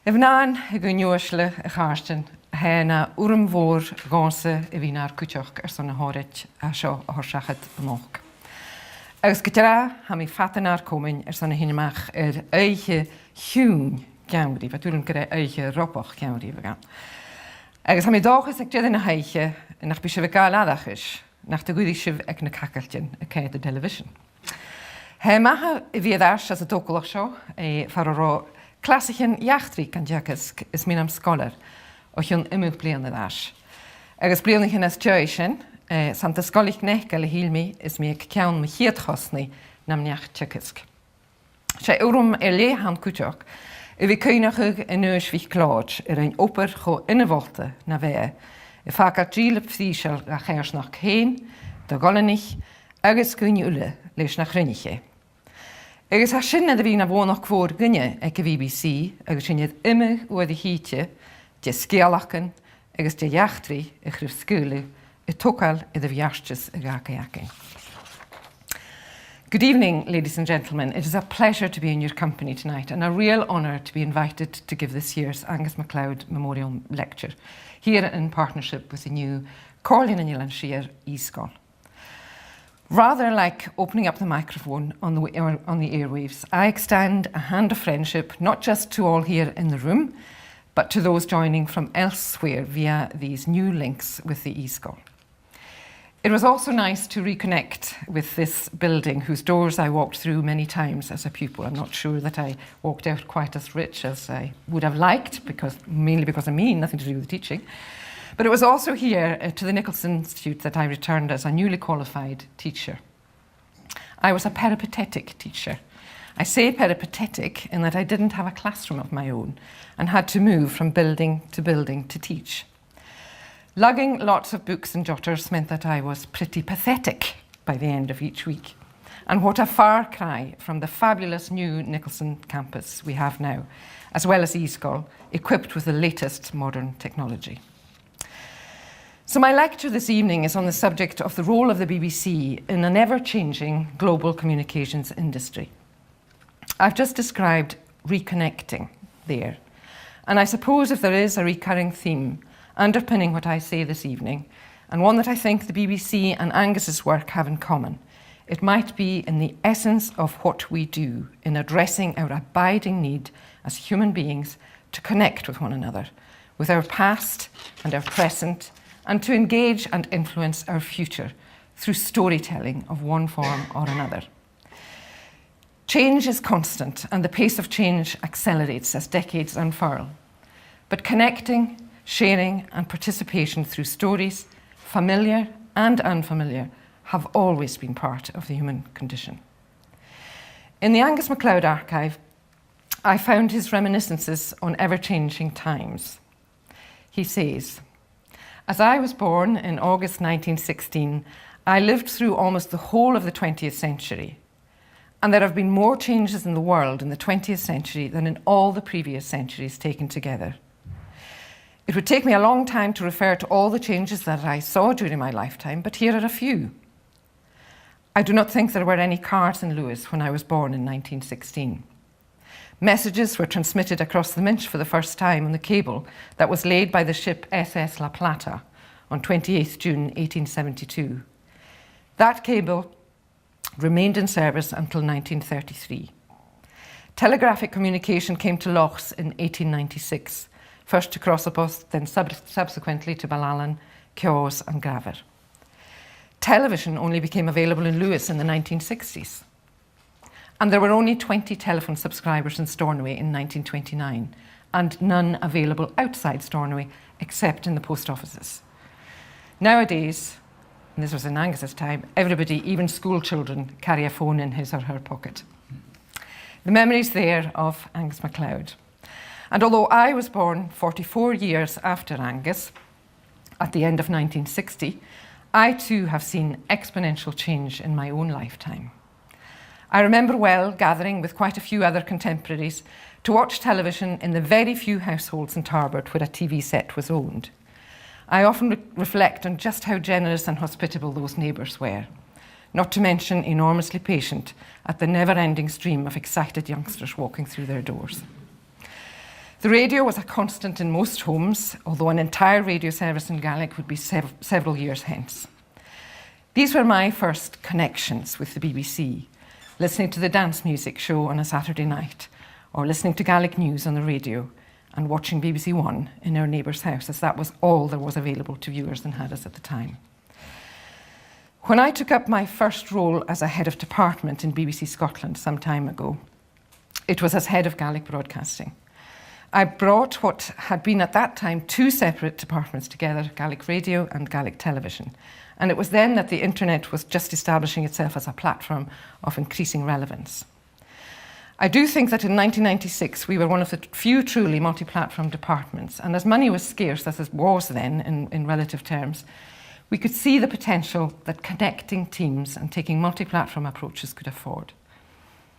Bhnáin I gcuimhneachaidh a cháistin na uaim mhór gása I bhí nar cúteach son na Òraid a seo a thuirseachad amach. Agus go dtí ha mí fatanar coming son na Cuimhneachaidh éige hiún ceannaí, bheit dúlann go éige ropach ceannaí bheith gan. Agus ha mí dáchas ag dead na haiche nach bí se bheith gáil adachas nach do gúdaí sibh ag na cacailtin a céad a television. He maithe I bhí as a dócalach seo far rá Clásichin iachtrí gan deachas is mí am scolar ó chun imú blian na dáis. Agus blianachin as teir sin, san de scolich nech le hílmí is mí ag ceann me chiad chosnaí nam neach teachasc. sé uaim léhan cúteach, I bhí Cuimhneachaidh in nuas MhicLeòid ein opair cho innevolta na bheith, I fáca díle psísel a chéirsnach chéin, do golanich, agus cuimhneachaidh leis na chruinniché. Agus ha sinna a bhí na bhnach mhór gunne ag go BhBC agus sinad imime uair híte de scéalachan agus de iachtrí I chruibh scoúla I tócail I bheartas a gacaíochain. Good evening, ladies and gentlemen. It is a pleasure to be in your company tonight and a real honour to be invited to give this year's Angus Macleod Memorial Lecture here in partnership with the new Corlin and Yelanshire e-Sgoil. Rather like opening up the microphone on the airwaves, I extend a hand of friendship not just to all here in the room, but to those joining from elsewhere via these new links with the e-Sgoil. It was also nice to reconnect with this building whose doors I walked through many times as a pupil. I'm not sure that I walked out quite as rich as I would have liked, mainly because of me, nothing to do with teaching. But it was also here to the Nicholson Institute that I returned as a newly qualified teacher. I was a peripatetic teacher. I say peripatetic in that I didn't have a classroom of my own and had to move from building to teach. Lugging lots of books and jotters meant that I was pretty pathetic by the end of each week. And what a far cry from the fabulous new Nicholson campus we have now, as well as e-Sgoil, equipped with the latest modern technology. So my lecture this evening is on the subject of the role of the BBC in an ever-changing global communications industry. I've just described reconnecting there, and I suppose if there is a recurring theme underpinning what I say this evening, and one that I think the BBC and Angus's work have in common, it might be in the essence of what we do in addressing our abiding need as human beings to connect with one another, with our past and our present, and to engage and influence our future through storytelling of one form or another. Change is constant, and the pace of change accelerates as decades unfurl. But connecting, sharing, and participation through stories, familiar and unfamiliar, have always been part of the human condition. In the Angus Macleod archive, I found his reminiscences on ever-changing times. He says, "As I was born in August 1916, I lived through almost the whole of the 20th century, and there have been more changes in the world in the 20th century than in all the previous centuries taken together. It would take me a long time to refer to all the changes that I saw during my lifetime, but here are a few. I do not think there were any cars in Lewis when I was born in 1916. Messages were transmitted across the Minch for the first time on the cable that was laid by the ship SS La Plata on 28 June 1872. That cable remained in service until 1933. Telegraphic communication came to Lochs in 1896, first to Crossapos, then subsequently to Ballallan, Ceors and Graver. Television only became available in Lewis in the 1960s. And there were only 20 telephone subscribers in Stornoway in 1929, and none available outside Stornoway except in the post offices. Nowadays, and this was in Angus's time, everybody, even school children, carry a phone in his or her pocket." The memories there of Angus Macleod. And although I was born 44 years after Angus, at the end of 1960, I too have seen exponential change in my own lifetime. I remember well gathering with quite a few other contemporaries to watch television in the very few households in Tarbert where a TV set was owned. I often reflect on just how generous and hospitable those neighbours were, not to mention enormously patient at the never-ending stream of excited youngsters walking through their doors. The radio was a constant in most homes, although an entire radio service in Gaelic would be several years hence. These were my first connections with the BBC, listening to the dance music show on a Saturday night, or listening to Gaelic news on the radio, and watching BBC One in our neighbour's house, as that was all there was available to viewers in Haddis at the time. When I took up my first role as a head of department in BBC Scotland some time ago, it was as head of Gaelic broadcasting. I brought what had been at that time two separate departments together, Gaelic radio and Gaelic television. And it was then that the internet was just establishing itself as a platform of increasing relevance. I do think that in 1996 we were one of the few truly multi-platform departments, and as money was scarce as it was then in relative terms, we could see the potential that connecting teams and taking multi-platform approaches could afford.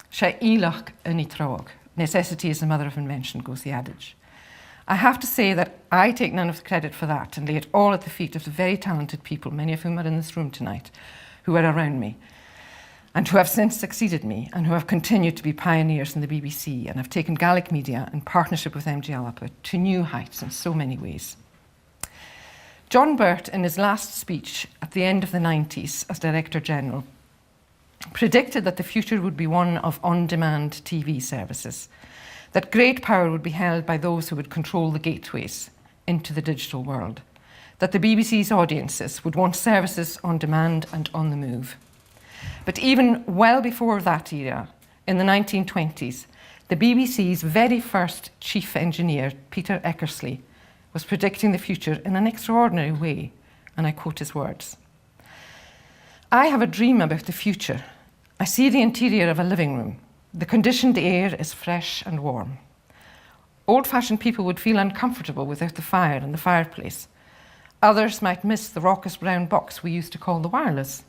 Ceannard yn trog. Necessity is the mother of invention, goes the adage. I have to say that I take none of the credit for that and lay it all at the feet of the very talented people, many of whom are in this room tonight, who are around me and who have since succeeded me and who have continued to be pioneers in the BBC and have taken Gaelic media in partnership with Alba to new heights in so many ways. John Burt, in his last speech at the end of the 90s as Director General, predicted that the future would be one of on-demand TV services, that great power would be held by those who would control the gateways into the digital world, that the BBC's audiences would want services on demand and on the move. But even well before that era, in the 1920s, the BBC's very first chief engineer, Peter Eckersley, was predicting the future in an extraordinary way, and I quote his words. I have a dream about the future. I see the interior of a living room. The conditioned air is fresh and warm. Old-fashioned people would feel uncomfortable without the fire and the fireplace. Others might miss the raucous brown box we used to call the wireless.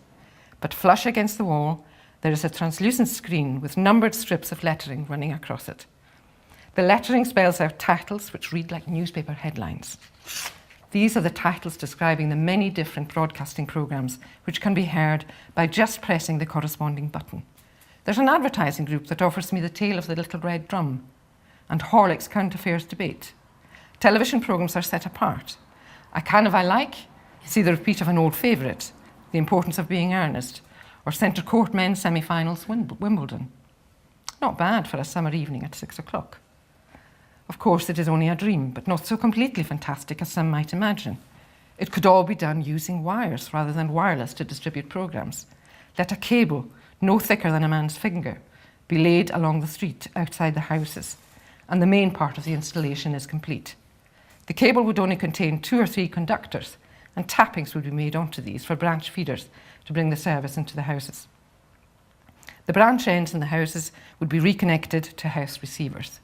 But flush against the wall, there is a translucent screen with numbered strips of lettering running across it. The lettering spells out titles which read like newspaper headlines. These are the titles describing the many different broadcasting programmes which can be heard by just pressing the corresponding button. There's an advertising group that offers me The Tale of the Little Red Drum and Horlick's Current Affairs Debate. Television programmes are set apart. I Can If I Like, see the repeat of an old favourite, The Importance of Being Earnest, or Centre Court Men's Semi-Finals Wimbledon. Not bad for a summer evening at 6 o'clock. Of course, it is only a dream, but not so completely fantastic as some might imagine. It could all be done using wires rather than wireless to distribute programmes. Let a cable, no thicker than a man's finger, be laid along the street outside the houses, and the main part of the installation is complete. The cable would only contain 2 or 3 conductors, and tappings would be made onto these for branch feeders to bring the service into the houses. The branch ends in the houses would be reconnected to house receivers.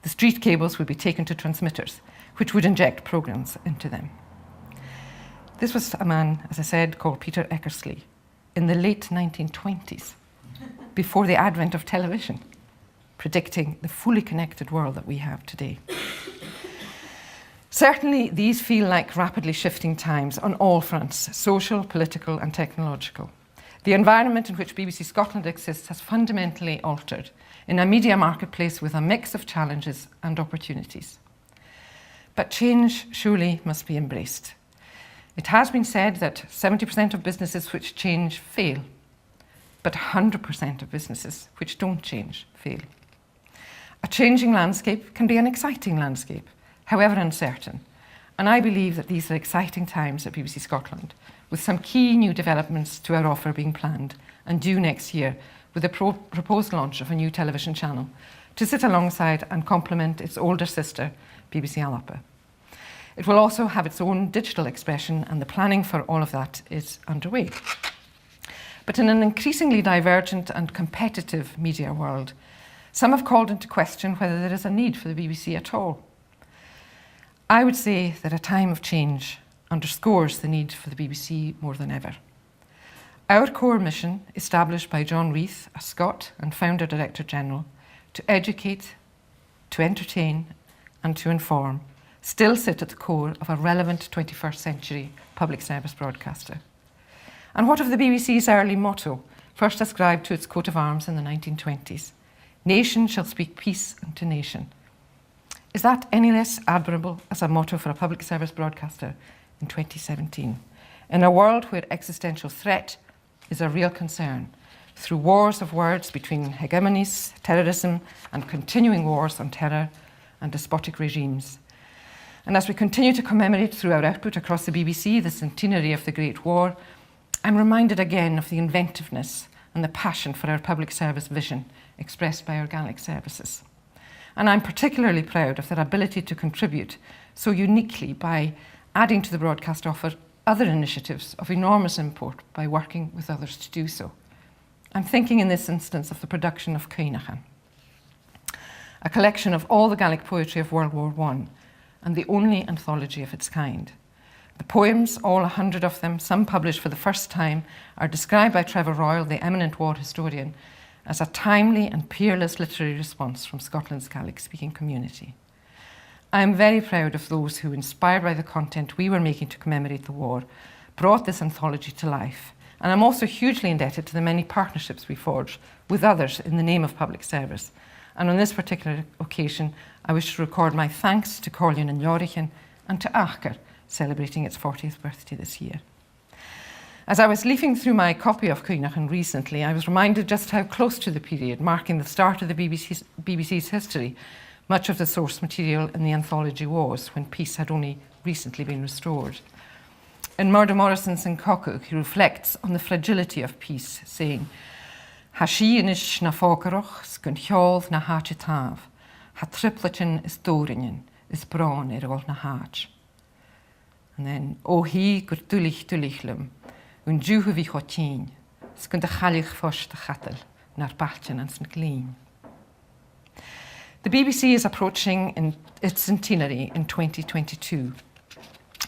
The street cables would be taken to transmitters, which would inject programmes into them. This was a man, as I said, called Peter Eckersley, in the late 1920s, before the advent of television, predicting the fully connected world that we have today. Certainly, these feel like rapidly shifting times on all fronts, social, political and technological. The environment in which BBC Scotland exists has fundamentally altered in a media marketplace with a mix of challenges and opportunities. But change surely must be embraced. It has been said that 70% of businesses which change fail, but 100% of businesses which don't change fail. A changing landscape can be an exciting landscape, however uncertain, and I believe that these are exciting times at BBC Scotland, with some key new developments to our offer being planned and due next year, with the proposed launch of a new television channel to sit alongside and complement its older sister, BBC Alba. It will also have its own digital expression, and the planning for all of that is underway. But in an increasingly divergent and competitive media world, some have called into question whether there is a need for the BBC at all. I would say that a time of change underscores the need for the BBC more than ever. Our core mission, established by John Reith, a Scot and founder Director General, to educate, to entertain and to inform, still sit at the core of a relevant 21st century public service broadcaster. And what of the BBC's early motto, first ascribed to its coat of arms in the 1920s? Nation shall speak peace unto nation. Is that any less admirable as a motto for a public service broadcaster in 2017? In a world where existential threat is a real concern, through wars of words between hegemonies, terrorism, and continuing wars on terror and despotic regimes. And as we continue to commemorate through our output across the BBC the centenary of the Great War, I'm reminded again of the inventiveness and the passion for our public service vision expressed by our Gaelic services. And I'm particularly proud of their ability to contribute so uniquely by adding to the broadcast offer other initiatives of enormous import by working with others to do so. I'm thinking in this instance of the production of Cuimhneachaidh, a collection of all the Gaelic poetry of World War I and the only anthology of its kind. The poems, all 100 of them, some published for the first time, are described by Trevor Royal, the eminent war historian, as a timely and peerless literary response from Scotland's Gaelic-speaking community. I am very proud of those who, inspired by the content we were making to commemorate the war, brought this anthology to life. And I'm also hugely indebted to the many partnerships we forged with others in the name of public service. And on this particular occasion, I wish to record my thanks to Cuimhneachaidh and to Achcar, celebrating its 40th birthday this year. As I was leafing through my copy of Cuimhneachaidh recently, I was reminded just how close to the period marking the start of the BBC's history much of the source material in the anthology was, when peace had only recently been restored. In Murdo Morrison's In Cockuk, he reflects on the fragility of peace, saying, "Ha sínis na fócaroch, sgun heolf na háte tav, ha triplatin is dóringen, is braun ol na hách." And then, "O hi gur dulichlum, un dúhu vi chotín, sgun de chalich fos de chatel, nar baltin ans na glín." The BBC is approaching its centenary in 2022,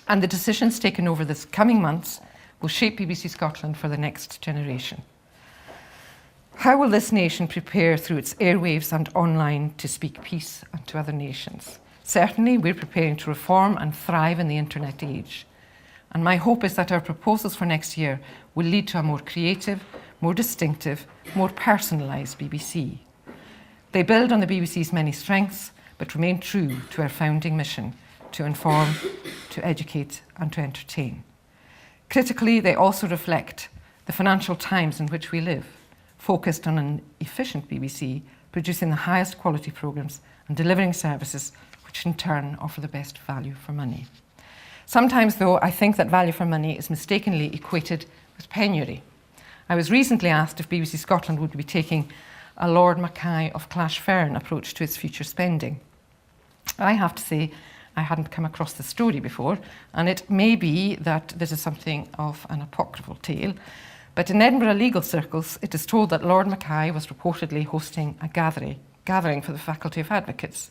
and the decisions taken over the coming months will shape BBC Scotland for the next generation. How will this nation prepare through its airwaves and online to speak peace unto other nations? Certainly, we're preparing to reform and thrive in the internet age. And my hope is that our proposals for next year will lead to a more creative, more distinctive, more personalised BBC. They build on the BBC's many strengths, but remain true to our founding mission: to inform, to educate, and to entertain. Critically, they also reflect the financial times in which we live, focused on an efficient BBC, producing the highest quality programmes and delivering services which in turn offer the best value for money. Sometimes, though, I think that value for money is mistakenly equated with penury. I was recently asked if BBC Scotland would be taking a Lord Mackay of Clashfern approach to its future spending. I have to say, I hadn't come across the story before, and it may be that this is something of an apocryphal tale, but in Edinburgh legal circles, it is told that Lord Mackay was reportedly hosting a gathering for the Faculty of Advocates.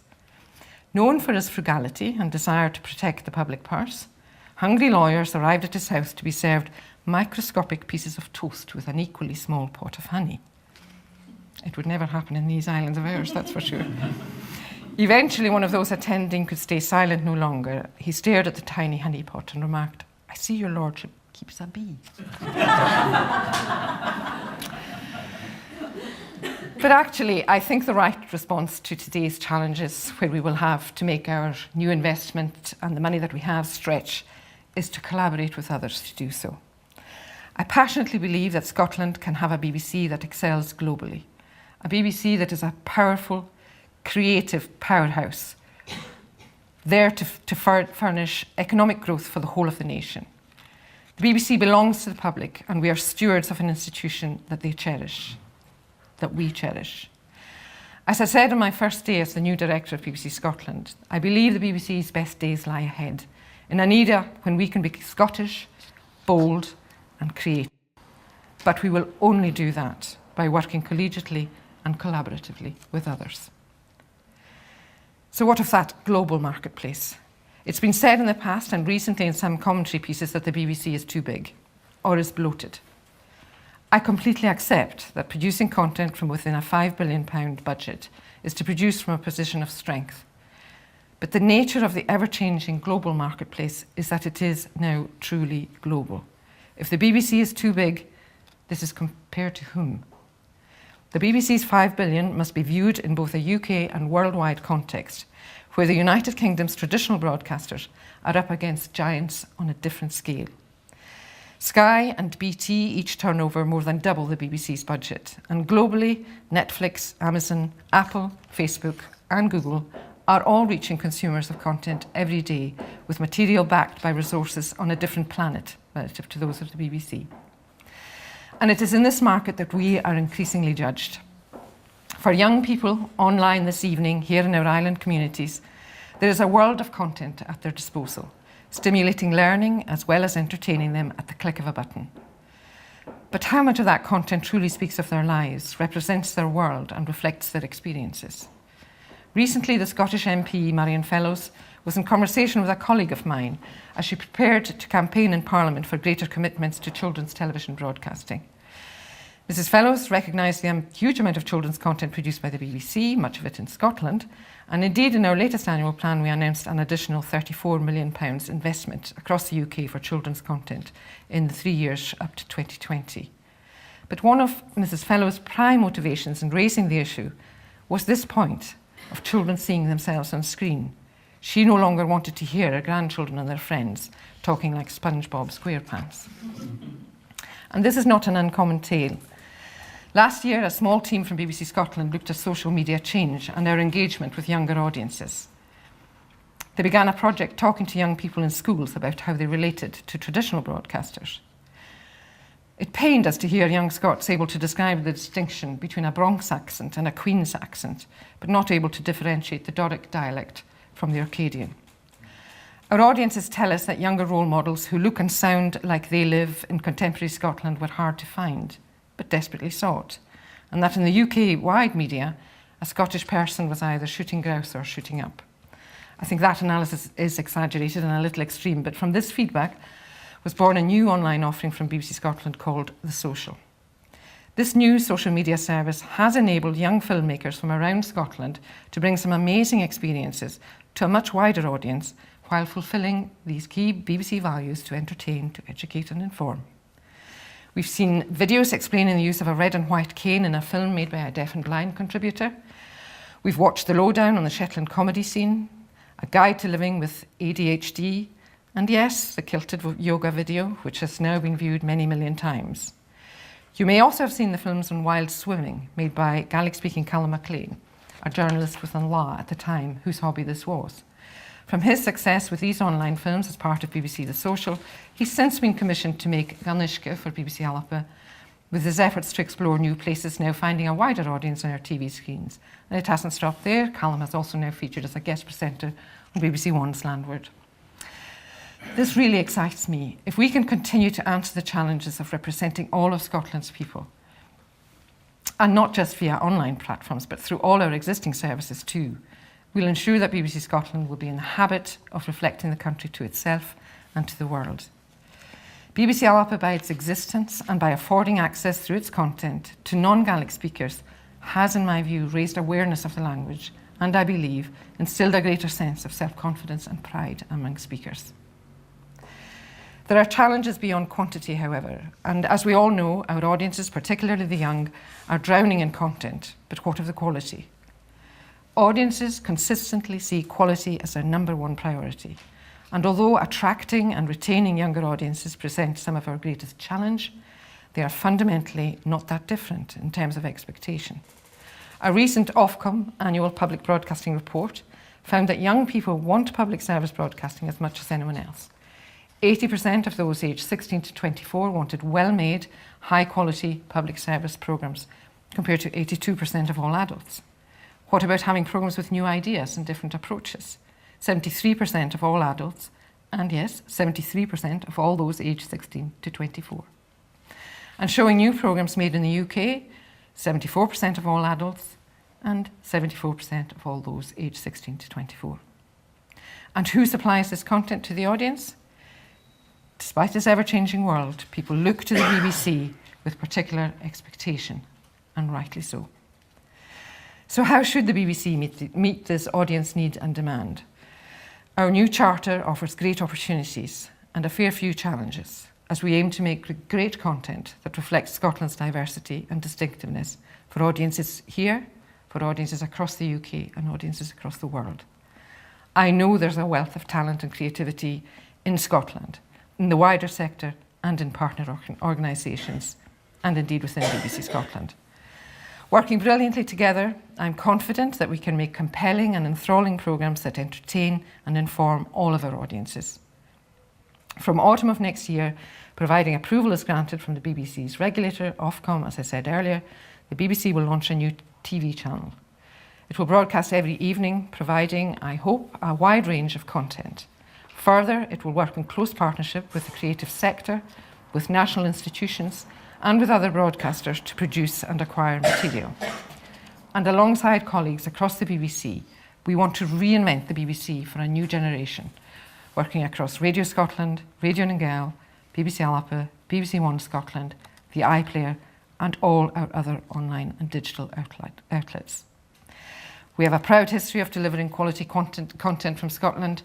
Known for his frugality and desire to protect the public purse, hungry lawyers arrived at his house to be served microscopic pieces of toast with an equally small pot of honey. It would never happen in these islands of ours, that's for sure. Eventually, one of those attending could stay silent no longer. He stared at the tiny honey pot and remarked, "I see your lordship keeps a bee." But actually, I think the right response to today's challenges, where we will have to make our new investment and the money that we have stretch, is to collaborate with others to do so. I passionately believe that Scotland can have a BBC that excels globally, a BBC that is a powerful, creative powerhouse, there to furnish economic growth for the whole of the nation. The BBC belongs to the public, and we are stewards of an institution that they cherish, that we cherish. As I said on my first day as the new director of BBC Scotland, I believe the BBC's best days lie ahead, in an era when we can be Scottish, bold, and creative. But we will only do that by working collegiately and collaboratively with others. So what of that global marketplace? It's been said in the past and recently in some commentary pieces that the BBC is too big or is bloated. I completely accept that producing content from within a £5 billion budget is to produce from a position of strength. But the nature of the ever-changing global marketplace is that it is now truly global. If the BBC is too big, this is compared to whom? The BBC's 5 billion must be viewed in both a UK and worldwide context, where the United Kingdom's traditional broadcasters are up against giants on a different scale. Sky and BT each turn over more than double the BBC's budget, and globally, Netflix, Amazon, Apple, Facebook and Google are all reaching consumers of content every day with material backed by resources on a different planet relative to those of the BBC. And it is in this market that we are increasingly judged. For young people online this evening here in our island communities, there is a world of content at their disposal, stimulating learning as well as entertaining them at the click of a button. But how much of that content truly speaks of their lives, represents their world and reflects their experiences? Recently, the Scottish MP, Marian Fellows, was in conversation with a colleague of mine as she prepared to campaign in Parliament for greater commitments to children's television broadcasting. Mrs Fellows recognised the huge amount of children's content produced by the BBC, much of it in Scotland, and indeed in our latest annual plan we announced an additional £34 million investment across the UK for children's content in the 3 years up to 2020. But one of Mrs Fellows' prime motivations in raising the issue was this point of children seeing themselves on screen. She no longer wanted to hear her grandchildren and their friends talking like SpongeBob SquarePants. And this is not an uncommon tale. Last year, a small team from BBC Scotland looked at social media change and our engagement with younger audiences. They began a project talking to young people in schools about how they related to traditional broadcasters. It pained us to hear young Scots able to describe the distinction between a Bronx accent and a Queen's accent, but not able to differentiate the Doric dialect from the Orcadian. Our audiences tell us that younger role models who look and sound like they live in contemporary Scotland were hard to find, but desperately sought, and that in the UK-wide media, a Scottish person was either shooting grouse or shooting up. I think that analysis is exaggerated and a little extreme, but from this feedback was born a new online offering from BBC Scotland called The Social. This new social media service has enabled young filmmakers from around Scotland to bring some amazing experiences to a much wider audience while fulfilling these key BBC values to entertain, to educate and inform. We've seen videos explaining the use of a red and white cane in a film made by a deaf and blind contributor. We've watched the lowdown on the Shetland comedy scene, a guide to living with ADHD, and yes, the kilted yoga video, which has now been viewed many million times. You may also have seen the films on wild swimming, made by Gaelic-speaking Callum Macleod, a journalist with An Law at the time, whose hobby this was. From his success with these online films as part of BBC The Social, he's since been commissioned to make Cuimhneachaidh for BBC Alba, with his efforts to explore new places now finding a wider audience on our TV screens. And it hasn't stopped there. Callum has also now featured as a guest presenter on BBC One's Landward. This really excites me. If we can continue to answer the challenges of representing all of Scotland's people, and not just via online platforms, but through all our existing services too, we'll ensure that BBC Scotland will be in the habit of reflecting the country to itself and to the world. BBC Alba, by its existence and by affording access through its content to non-Gaelic speakers, has, in my view, raised awareness of the language and, I believe, instilled a greater sense of self-confidence and pride among speakers. There are challenges beyond quantity, however, and as we all know, our audiences, particularly the young, are drowning in content, but what of the quality? Audiences consistently see quality as their number one priority, and although attracting and retaining younger audiences present some of our greatest challenge, they are fundamentally not that different in terms of expectation. A recent Ofcom annual public broadcasting report found that young people want public service broadcasting as much as anyone else. 80% of those aged 16 to 24 wanted well-made, high-quality public service programmes, compared to 82% of all adults. What about having programmes with new ideas and different approaches? 73% of all adults, and yes, 73% of all those aged 16 to 24. And showing new programmes made in the UK, 74% of all adults, and 74% of all those aged 16 to 24. And who supplies this content to the audience? Despite this ever-changing world, people look to the BBC with particular expectation, and rightly so. So how should the BBC meet this audience need and demand? Our new charter offers great opportunities and a fair few challenges as we aim to make great content that reflects Scotland's diversity and distinctiveness for audiences here, for audiences across the UK and audiences across the world. I know there's a wealth of talent and creativity in Scotland, in the wider sector and in partner organisations, and indeed within BBC Scotland. Working brilliantly together, I'm confident that we can make compelling and enthralling programmes that entertain and inform all of our audiences. From autumn of next year, providing approval is granted from the BBC's regulator, Ofcom, as I said earlier, the BBC will launch a new TV channel. It will broadcast every evening, providing, I hope, a wide range of content. Further, it will work in close partnership with the creative sector, with national institutions, and with other broadcasters to produce and acquire material. And alongside colleagues across the BBC, we want to reinvent the BBC for a new generation, working across Radio Scotland, Radio NicFhionghain, BBC Alba, BBC One Scotland, the iPlayer, and all our other online and digital outlets. We have a proud history of delivering quality content from Scotland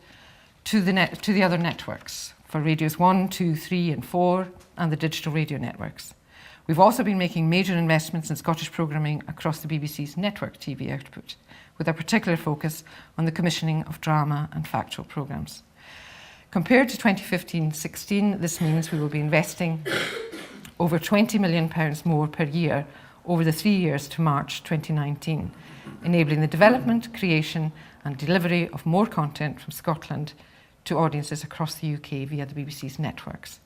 to the other networks, for Radios 1, 2, 3 and 4 and the digital radio networks. We've also been making major investments in Scottish programming across the BBC's network TV output, with a particular focus on the commissioning of drama and factual programmes. Compared to 2015-16, this means we will be investing over £20 million more per year over the 3 years to March 2019, enabling the development, creation and delivery of more content from Scotland to audiences across the UK via the BBC's networks.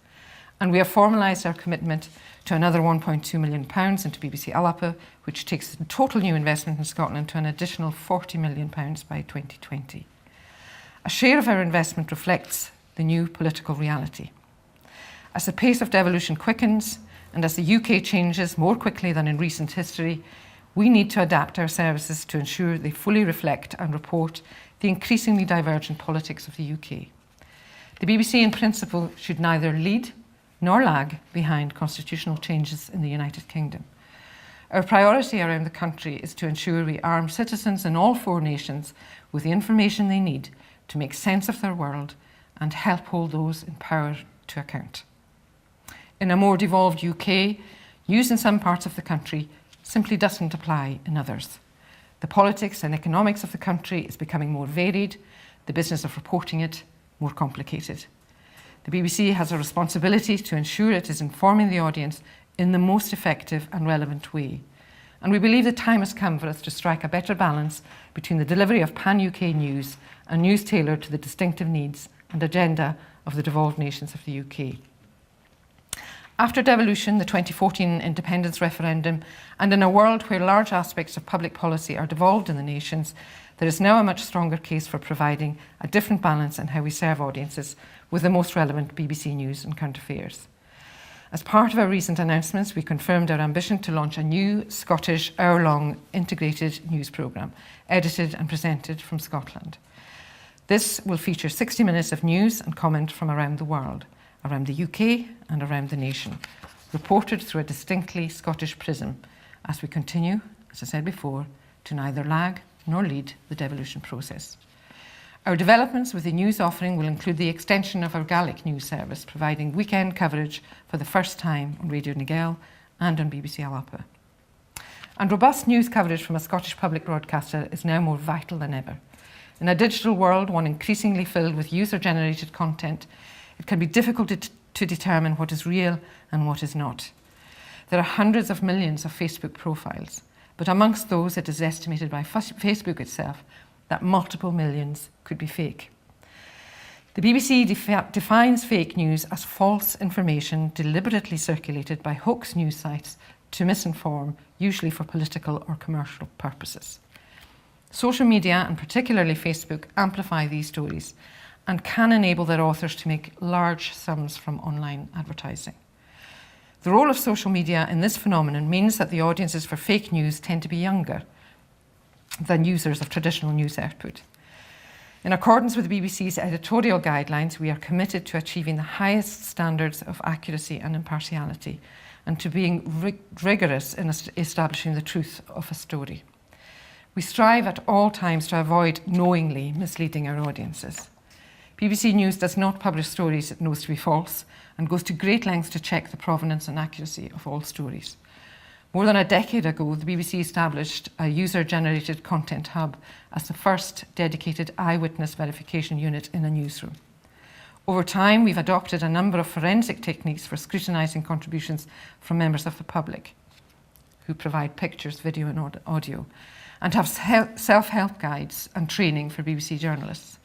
And we have formalised our commitment to another £1.2 million into BBC Alba, which takes the total new investment in Scotland to an additional £40 million by 2020. A share of our investment reflects the new political reality. As the pace of devolution quickens, and as the UK changes more quickly than in recent history, we need to adapt our services to ensure they fully reflect and report the increasingly divergent politics of the UK. The BBC in principle should neither lead nor lag behind constitutional changes in the United Kingdom. Our priority around the country is to ensure we arm citizens in all 4 nations with the information they need to make sense of their world and help hold those in power to account. In a more devolved UK, news in some parts of the country simply doesn't apply in others. The politics and economics of the country is becoming more varied, the business of reporting it more complicated. The BBC has a responsibility to ensure it is informing the audience in the most effective and relevant way. And we believe the time has come for us to strike a better balance between the delivery of pan-UK news and news tailored to the distinctive needs and agenda of the devolved nations of the UK. After devolution, the 2014 independence referendum, and in a world where large aspects of public policy are devolved in the nations, there is now a much stronger case for providing a different balance in how we serve audiences with the most relevant BBC news and current affairs. As part of our recent announcements, we confirmed our ambition to launch a new Scottish hour-long integrated news programme, edited and presented from Scotland. This will feature 60 minutes of news and comment from around the world, around the UK and around the nation, reported through a distinctly Scottish prism as we continue, as I said before, to neither lag nor lead the devolution process. Our developments with the news offering will include the extension of our Gaelic news service, providing weekend coverage for the first time on Radio NicFhionghain and on BBC Alba. And robust news coverage from a Scottish public broadcaster is now more vital than ever. In a digital world, one increasingly filled with user-generated content, it can be difficult to determine what is real and what is not. There are hundreds of millions of Facebook profiles, but amongst those it is estimated by Facebook itself that multiple millions could be fake. The BBC defines fake news as false information deliberately circulated by hoax news sites to misinform, usually for political or commercial purposes. Social media, and particularly Facebook, amplify these stories and can enable their authors to make large sums from online advertising. The role of social media in this phenomenon means that the audiences for fake news tend to be younger than users of traditional news output. In accordance with the BBC's editorial guidelines, we are committed to achieving the highest standards of accuracy and impartiality and to being rigorous in establishing the truth of a story. We strive at all times to avoid knowingly misleading our audiences. BBC News does not publish stories it knows to be false and goes to great lengths to check the provenance and accuracy of all stories. More than a decade ago, the BBC established a user-generated content hub as the first dedicated eyewitness verification unit in a newsroom. Over time, we've adopted a number of forensic techniques for scrutinising contributions from members of the public who provide pictures, video and audio, and have self-help guides and training for BBC journalists.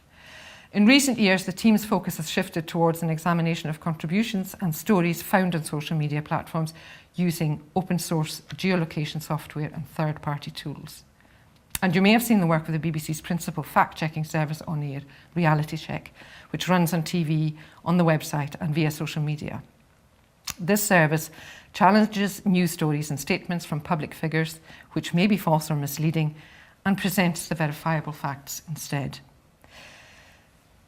In recent years, the team's focus has shifted towards an examination of contributions and stories found on social media platforms using open source geolocation software and third-party tools. And you may have seen the work of the BBC's principal fact-checking service on air, Reality Check, which runs on TV, on the website and via social media. This service challenges news stories and statements from public figures, which may be false or misleading, and presents the verifiable facts instead.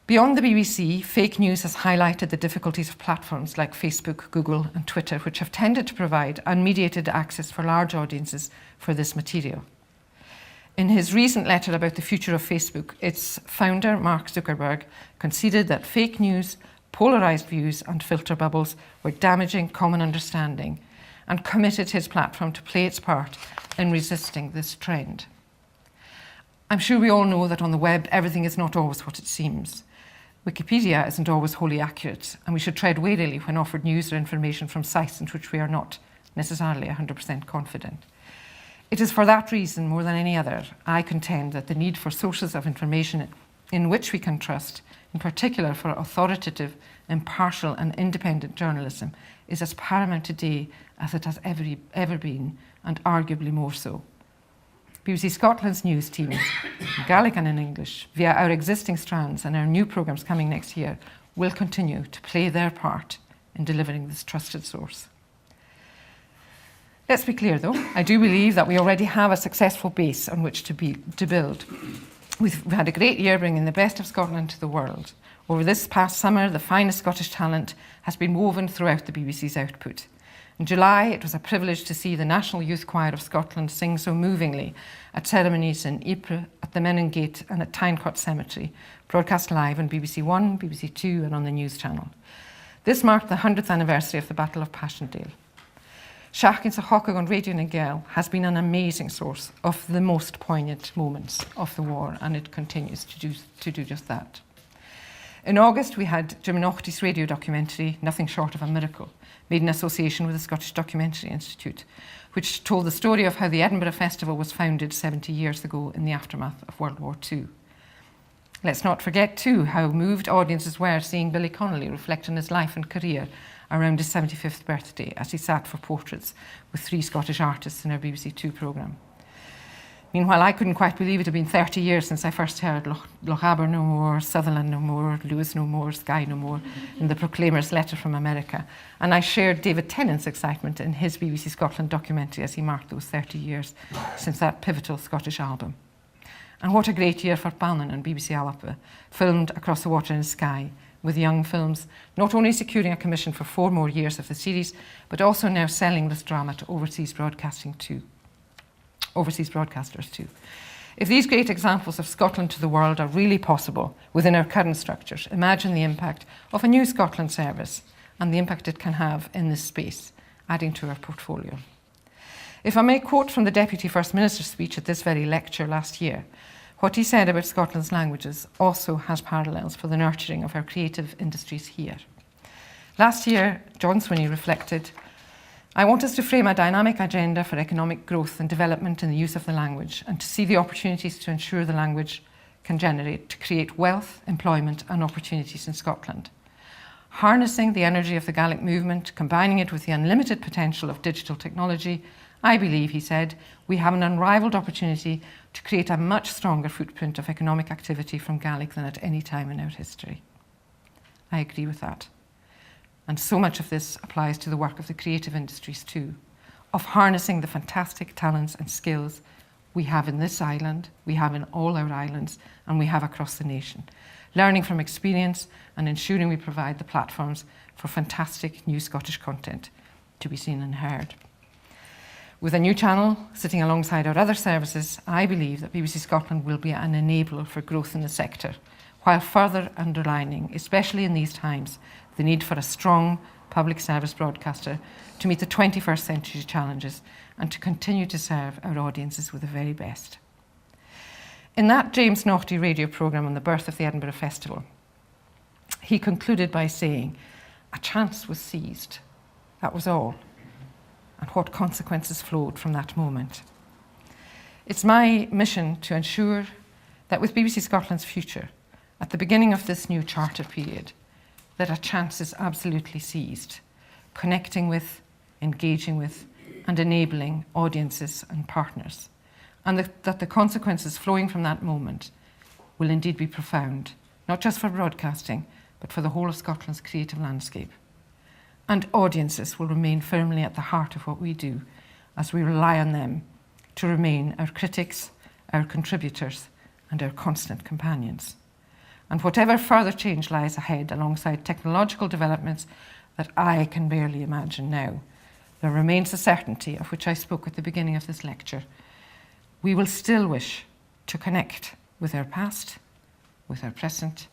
Beyond the BBC, fake news has highlighted the difficulties of platforms like Facebook, Google and Twitter, which have tended to provide unmediated access for large audiences for this material. In his recent letter about the future of Facebook, its founder, Mark Zuckerberg, conceded that fake news, polarised views and filter bubbles were damaging common understanding, and committed his platform to play its part in resisting this trend. I'm sure we all know that on the web, everything is not always what it seems. Wikipedia isn't always wholly accurate, and we should tread warily when offered news or information from sites in which we are not necessarily 100% confident. It is for that reason, more than any other, I contend that the need for sources of information in which we can trust, in particular for authoritative, impartial and independent journalism, is as paramount today as it has ever been, and arguably more so. BBC Scotland's news team, in Gaelic and in English, via our existing strands and our new programmes coming next year, will continue to play their part in delivering this trusted source. Let's be clear though, I do believe that we already have a successful base on which to build. We've had a great year bringing the best of Scotland to the world. Over this past summer, the finest Scottish talent has been woven throughout the BBC's output. In July, it was a privilege to see the National Youth Choir of Scotland sing so movingly at ceremonies in Ypres, at the Menin Gate and at Tynecourt Cemetery, broadcast live on BBC One, BBC Two and on the News Channel. This marked the 100th anniversary of the Battle of Passchendaele. Seachtain sa Chocag on Radio na Gael has been an amazing source of the most poignant moments of the war, and it continues to do just that. In August, we had Cuimhneachaigh's radio documentary, Nothing Short of a Miracle, made in association with the Scottish Documentary Institute, which told the story of how the Edinburgh Festival was founded 70 years ago in the aftermath of World War II. Let's not forget, too, how moved audiences were seeing Billy Connolly reflect on his life and career around his 75th birthday as he sat for portraits with 3 Scottish artists in our BBC Two programme. Meanwhile, I couldn't quite believe it had been 30 years since I first heard Lochaber no more, Sutherland no more, Lewis no more, Skye no more in the Proclaimer's letter from America. And I shared David Tennant's excitement in his BBC Scotland documentary as he marked those 30 years since that pivotal Scottish album. And what a great year for Balnan and BBC Alba, filmed across the water in Skye, with Young Films not only securing a commission for 4 more years of the series, but also now selling this drama to overseas broadcasters too. If these great examples of Scotland to the world are really possible within our current structures, imagine the impact of a new Scotland service and the impact it can have in this space, adding to our portfolio. If I may quote from the Deputy First Minister's speech at this very lecture last year, what he said about Scotland's languages also has parallels for the nurturing of our creative industries here. Last year, John Swinney reflected, I want us to frame a dynamic agenda for economic growth and development in the use of the language, and to see the opportunities to ensure the language can generate to create wealth, employment and opportunities in Scotland. Harnessing the energy of the Gaelic movement, combining it with the unlimited potential of digital technology, I believe, he said, we have an unrivaled opportunity to create a much stronger footprint of economic activity from Gaelic than at any time in our history. I agree with that. And so much of this applies to the work of the creative industries too, of harnessing the fantastic talents and skills we have in this island, we have in all our islands, and we have across the nation, learning from experience and ensuring we provide the platforms for fantastic new Scottish content to be seen and heard. With a new channel sitting alongside our other services, I believe that BBC Scotland will be an enabler for growth in the sector, while further underlining, especially in these times, the need for a strong public service broadcaster to meet the 21st century challenges and to continue to serve our audiences with the very best. In that James Naughtie radio programme on the birth of the Edinburgh Festival, he concluded by saying, "A chance was seized, that was all, and what consequences flowed from that moment." It's my mission to ensure that with BBC Scotland's future, at the beginning of this new charter period, that a chance is absolutely seized, connecting with, engaging with, and enabling audiences and partners, and that the consequences flowing from that moment will indeed be profound, not just for broadcasting, but for the whole of Scotland's creative landscape. And audiences will remain firmly at the heart of what we do, as we rely on them to remain our critics, our contributors, and our constant companions. And whatever further change lies ahead alongside technological developments that I can barely imagine now, there remains the certainty of which I spoke at the beginning of this lecture. We will still wish to connect with our past, with our present,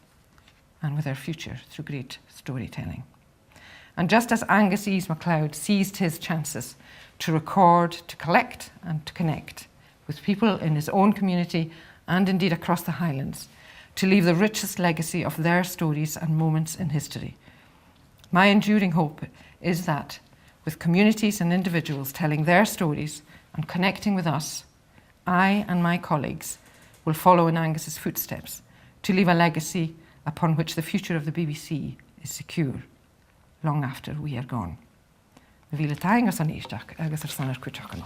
and with our future through great storytelling. And just as Angus Macleod seized his chances to record, to collect, and to connect with people in his own community and indeed across the Highlands, to leave the richest legacy of their stories and moments in history, my enduring hope is that with communities and individuals telling their stories and connecting with us, I and my colleagues will follow in Angus's footsteps to leave a legacy upon which the future of the BBC is secure, long after we are gone. Bhí le taingas an éisteach agus ar sanar cuiteach an